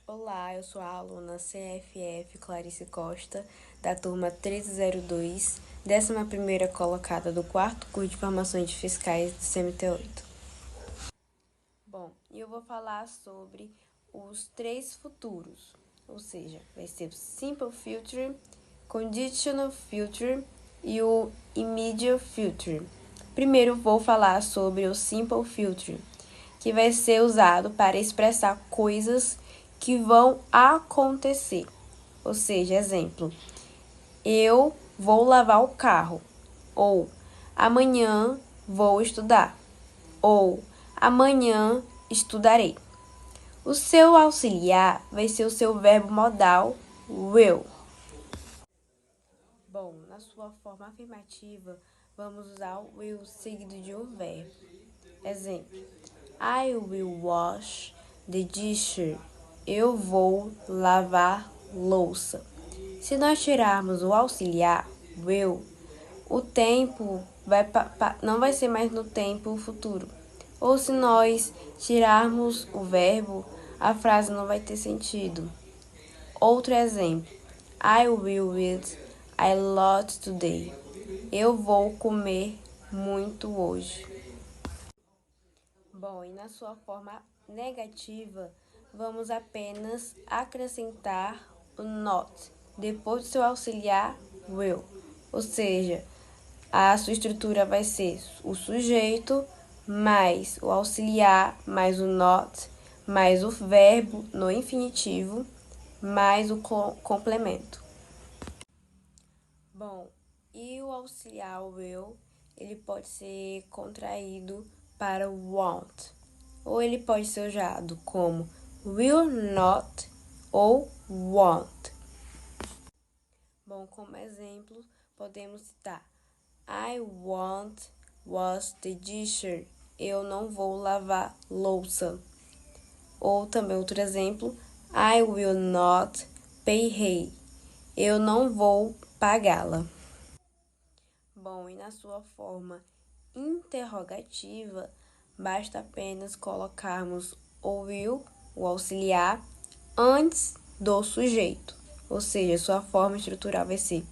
Olá, eu sou a aluna CFF Clarice Costa, da turma 1302, 11ª colocada do 4º curso de Informações Fiscais do CMT8. Bom, eu vou falar sobre os três futuros, ou seja, vai ser o Simple Future, Conditional Future e o Immediate Future. Primeiro vou falar sobre o Simple Future, que vai ser usado para expressar coisas que vão acontecer. Ou seja, exemplo, eu vou lavar o carro, ou amanhã vou estudar, ou amanhã estudarei. O seu auxiliar vai ser o seu verbo modal will. Bom, na sua forma afirmativa, vamos usar o will seguido de um verbo. Exemplo, I will wash the dishes. Eu vou lavar louça. Se nós tirarmos o auxiliar, will, o tempo não vai ser mais no tempo futuro. Ou se nós tirarmos o verbo, a frase não vai ter sentido. Outro exemplo, I will eat a lot today. Eu vou comer muito hoje. Bom, e na sua forma negativa, vamos apenas acrescentar o not depois do seu auxiliar will. Ou seja, a sua estrutura vai ser o sujeito mais o auxiliar mais o not mais o verbo no infinitivo mais o complemento. Bom, e o auxiliar will, ele pode ser contraído para won't, ou ele pode ser usado como will not ou won't. Bom, como exemplo, podemos citar I won't wash the dishes. Eu não vou lavar louça. Ou também outro exemplo, I will not pay her. Eu não vou pagá-la. Bom, e na sua forma interrogativa, basta apenas colocarmos o will, o auxiliar, antes do sujeito. Ou seja, sua forma estrutural vai ser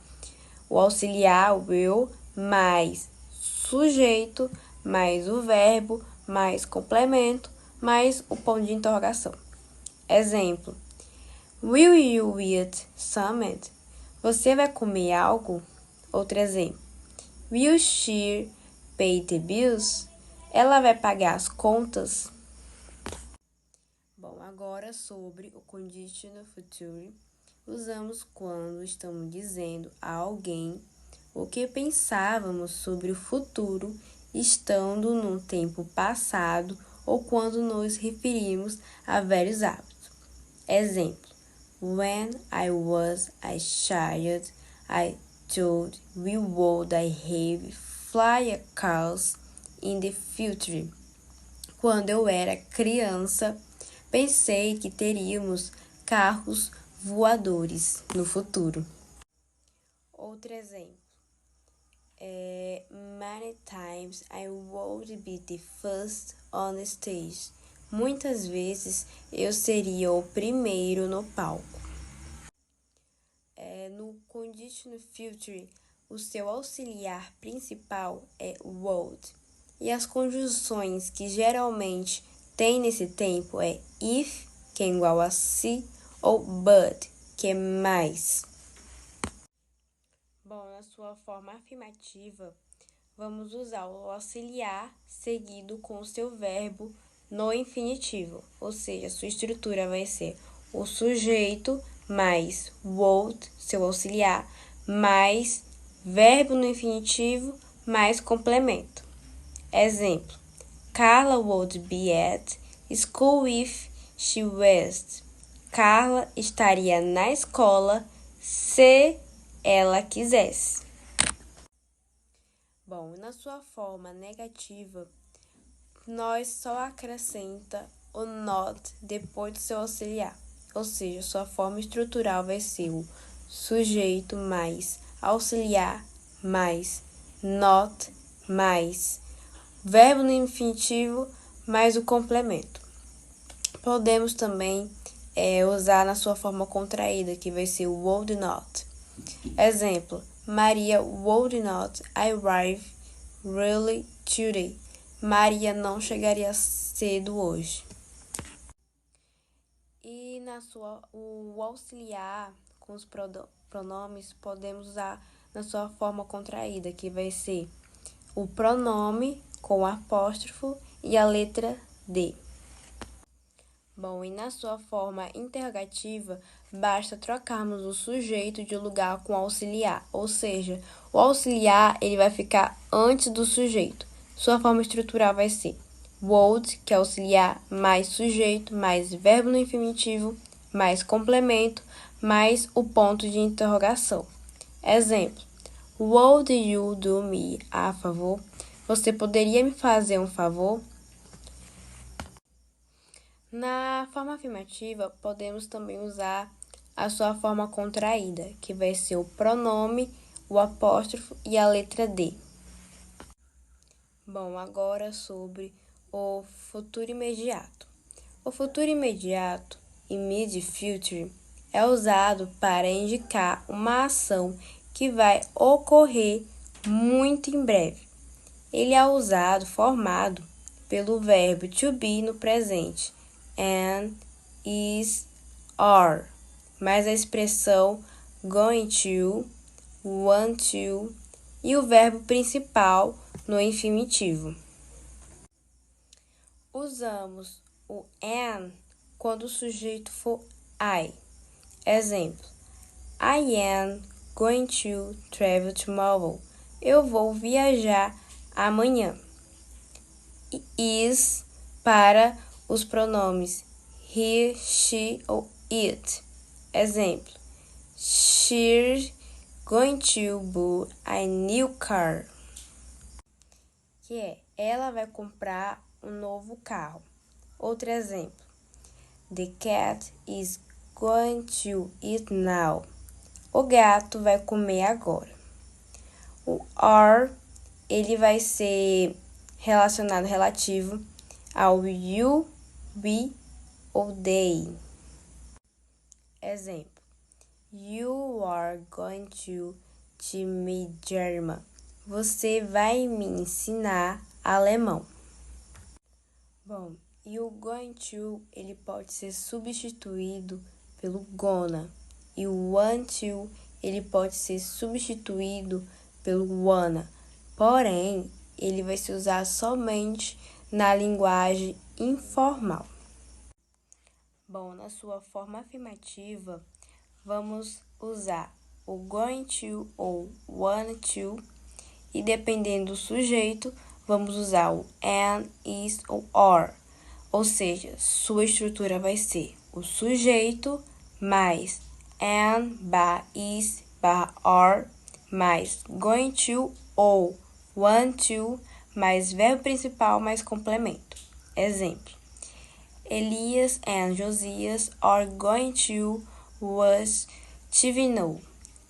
o auxiliar, will, mais sujeito, mais o verbo, mais complemento, mais o ponto de interrogação. Exemplo, will you eat something? Você vai comer algo? Outro exemplo, will she pay the bills? Ela vai pagar as contas? Bom, agora sobre o conditional future, usamos quando estamos dizendo a alguém o que pensávamos sobre o futuro, estando num tempo passado ou quando nos referimos a velhos hábitos. Exemplo, when I was a child, I thought we would have fly cars in the future. Quando eu era criança, pensei que teríamos carros voadores no futuro. Outro exemplo. Many times I would be the first on stage. Muitas vezes eu seria o primeiro no palco. No conditional future, o seu auxiliar principal é would. E as conjunções que geralmente tem nesse tempo é if, que é igual a se, ou but, que é mais. Bom, na sua forma afirmativa, vamos usar o auxiliar seguido com o seu verbo no infinitivo, ou seja, sua estrutura vai ser o sujeito mais would, seu auxiliar, mais verbo no infinitivo, mais complemento. Exemplo, Carla would be at school if she wished. Carla estaria na escola se ela quisesse. Bom, na sua forma negativa, nós só acrescenta o not depois do seu auxiliar. Ou seja, sua forma estrutural vai ser o sujeito mais auxiliar mais not mais verbo no infinitivo mais o complemento. Podemos também usar na sua forma contraída, que vai ser would not. Exemplo, Maria would not arrive early today. Maria não chegaria cedo hoje. E o auxiliar com os pronomes podemos usar na sua forma contraída, que vai ser o pronome com apóstrofo e a letra D. Bom, e na sua forma interrogativa, basta trocarmos o sujeito de lugar com o auxiliar, ou seja, o auxiliar ele vai ficar antes do sujeito. Sua forma estrutural vai ser would, que é auxiliar, mais sujeito, mais verbo no infinitivo, mais complemento, mais o ponto de interrogação. Exemplo, would you do me a favor? Você poderia me fazer um favor? Na forma afirmativa, podemos também usar a sua forma contraída, que vai ser o pronome, o apóstrofo e a letra D. Bom, agora sobre o futuro imediato. O futuro imediato, immediate future, é usado para indicar uma ação que vai ocorrer muito em breve. Ele é formado pelo verbo to be no presente, and, is, are, mais a expressão going to, want to e o verbo principal no infinitivo. Usamos o am quando o sujeito for I. Exemplo, I am going to travel tomorrow. Eu vou viajar amanhã. Is para os pronomes he, she ou it. Exemplo, she's going to buy a new car. Que é, ela vai comprar um novo carro. Outro exemplo, the cat is going to eat now. O gato vai comer agora. O are, ele vai ser relacionado relativo ao you, we ou they. Exemplo, you are going to teach me German. Você vai me ensinar alemão. Bom, e o going to, ele pode ser substituído pelo gonna. E o want to, ele pode ser substituído pelo wanna. Porém, ele vai se usar somente na linguagem informal. Bom, na sua forma afirmativa, vamos usar o going to ou want to, e dependendo do sujeito, vamos usar o am, is ou are. Ou seja, sua estrutura vai ser o sujeito mais am, is, are, mais going to ou want to, mais verbo principal, mais complemento. Exemplo, Elias and Josias are going to watch TV now.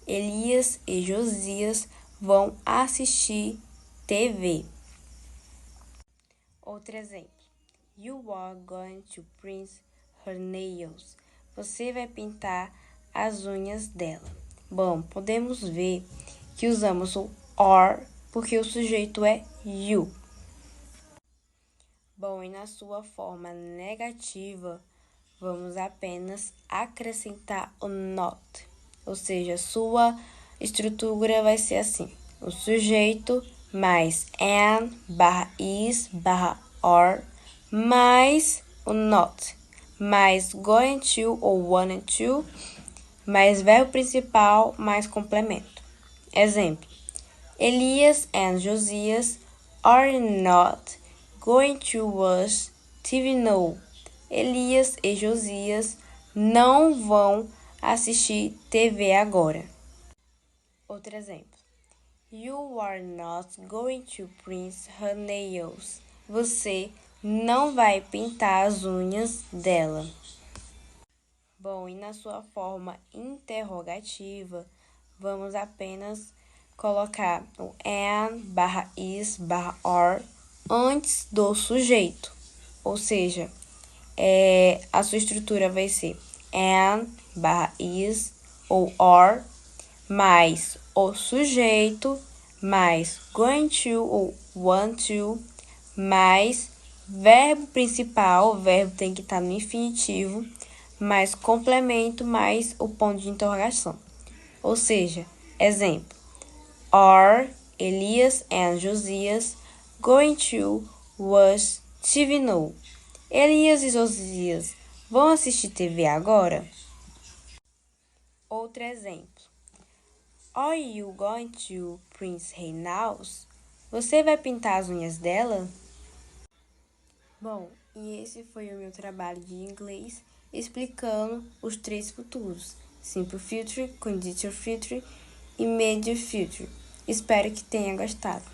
Elias e Josias vão assistir TV. Outro exemplo, you are going to print her nails. Você vai pintar as unhas dela. Bom, podemos ver que usamos o are porque o sujeito é you. Bom, e na sua forma negativa, vamos apenas acrescentar o not. Ou seja, sua estrutura vai ser assim. O sujeito mais am, is, are, mais o not, mais going to ou wanted to, mais verbo principal, mais complemento. Exemplo, Elias and Josias are not going to watch TV now. Elias e Josias não vão assistir TV agora. Outro exemplo. You are not going to print her nails. Você não vai pintar as unhas dela. Bom, e na sua forma interrogativa, vamos apenas colocar o am, is, are antes do sujeito. Ou seja, a sua estrutura vai ser and barra is ou are, mais o sujeito, mais going to ou want to, mais verbo principal, o verbo tem que estar no infinitivo, mais complemento, mais o ponto de interrogação. Ou seja, exemplo, are Elias and Josias going to watch TV now? Elias e Josias vão assistir TV agora? Outro exemplo. Are you going to Prince Reinal's? Você vai pintar as unhas dela? Bom, e esse foi o meu trabalho de inglês explicando os 3 futuros: Simple Future, Conditional Future e Immediate Future. Espero que tenha gostado.